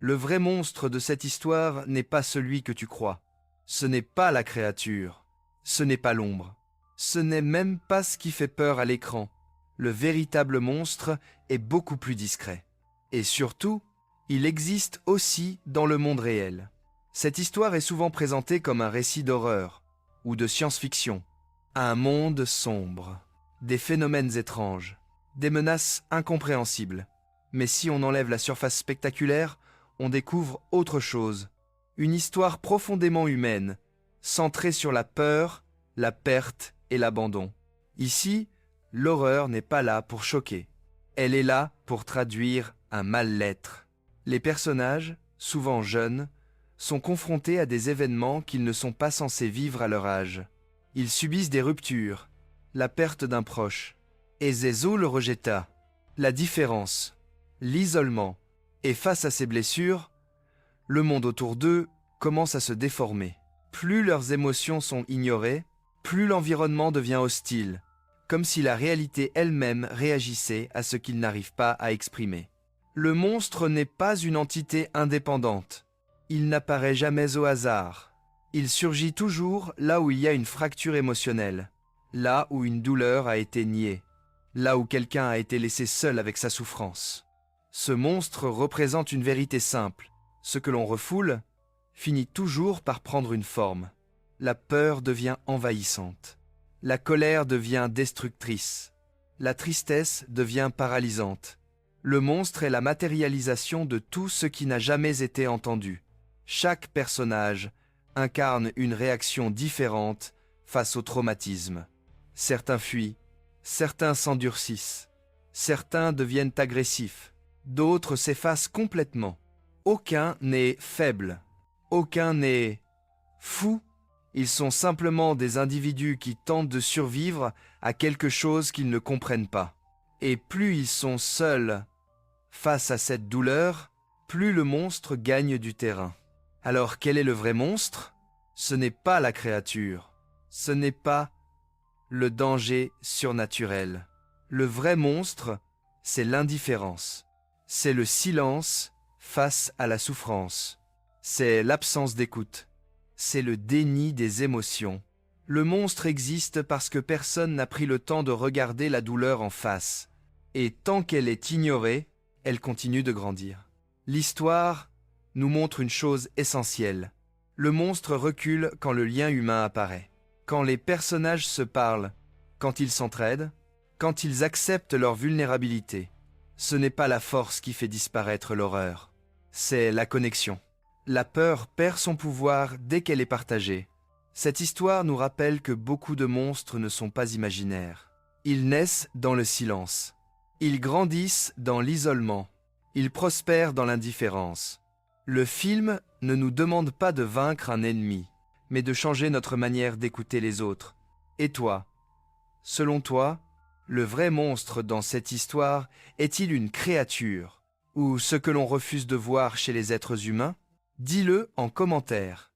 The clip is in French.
Le vrai monstre de cette histoire n'est pas celui que tu crois. Ce n'est pas la créature. Ce n'est pas l'ombre. Ce n'est même pas ce qui fait peur à l'écran. Le véritable monstre est beaucoup plus discret. Et surtout, il existe aussi dans le monde réel. Cette histoire est souvent présentée comme un récit d'horreur ou de science-fiction. Un monde sombre, des phénomènes étranges, des menaces incompréhensibles. Mais si on enlève la surface spectaculaire, on découvre autre chose. Une histoire profondément humaine, centrée sur la peur, la perte et l'abandon. Ici, l'horreur n'est pas là pour choquer. Elle est là pour traduire un mal-être. Les personnages, souvent jeunes, sont confrontés à des événements qu'ils ne sont pas censés vivre à leur âge. Ils subissent des ruptures, la perte d'un proche. Et Zézo le rejeta. La différence, l'isolement. Et face à ces blessures, le monde autour d'eux commence à se déformer. Plus leurs émotions sont ignorées, plus l'environnement devient hostile, comme si la réalité elle-même réagissait à ce qu'ils n'arrivent pas à exprimer. Le monstre n'est pas une entité indépendante. Il n'apparaît jamais au hasard. Il surgit toujours là où il y a une fracture émotionnelle, là où une douleur a été niée, là où quelqu'un a été laissé seul avec sa souffrance. Ce monstre représente une vérité simple. Ce que l'on refoule finit toujours par prendre une forme. La peur devient envahissante. La colère devient destructrice. La tristesse devient paralysante. Le monstre est la matérialisation de tout ce qui n'a jamais été entendu. Chaque personnage incarne une réaction différente face au traumatisme. Certains fuient, certains s'endurcissent, certains deviennent agressifs, d'autres s'effacent complètement. Aucun n'est faible, aucun n'est fou. Ils sont simplement des individus qui tentent de survivre à quelque chose qu'ils ne comprennent pas. Et plus ils sont seuls face à cette douleur, plus le monstre gagne du terrain. Alors quel est le vrai monstre? Ce n'est pas la créature, ce n'est pas le danger surnaturel. Le vrai monstre, c'est l'indifférence, c'est le silence face à la souffrance, c'est l'absence d'écoute, c'est le déni des émotions. Le monstre existe parce que personne n'a pris le temps de regarder la douleur en face. Et tant qu'elle est ignorée, elle continue de grandir. L'histoire nous montre une chose essentielle. Le monstre recule quand le lien humain apparaît. Quand les personnages se parlent, quand ils s'entraident, quand ils acceptent leur vulnérabilité. Ce n'est pas la force qui fait disparaître l'horreur, c'est la connexion. La peur perd son pouvoir dès qu'elle est partagée. Cette histoire nous rappelle que beaucoup de monstres ne sont pas imaginaires. Ils naissent dans le silence. Ils grandissent dans l'isolement. Ils prospèrent dans l'indifférence. Le film ne nous demande pas de vaincre un ennemi, mais de changer notre manière d'écouter les autres. Et toi, selon toi, le vrai monstre dans cette histoire est-il une créature ou ce que l'on refuse de voir chez les êtres humains? Dis-le en commentaire.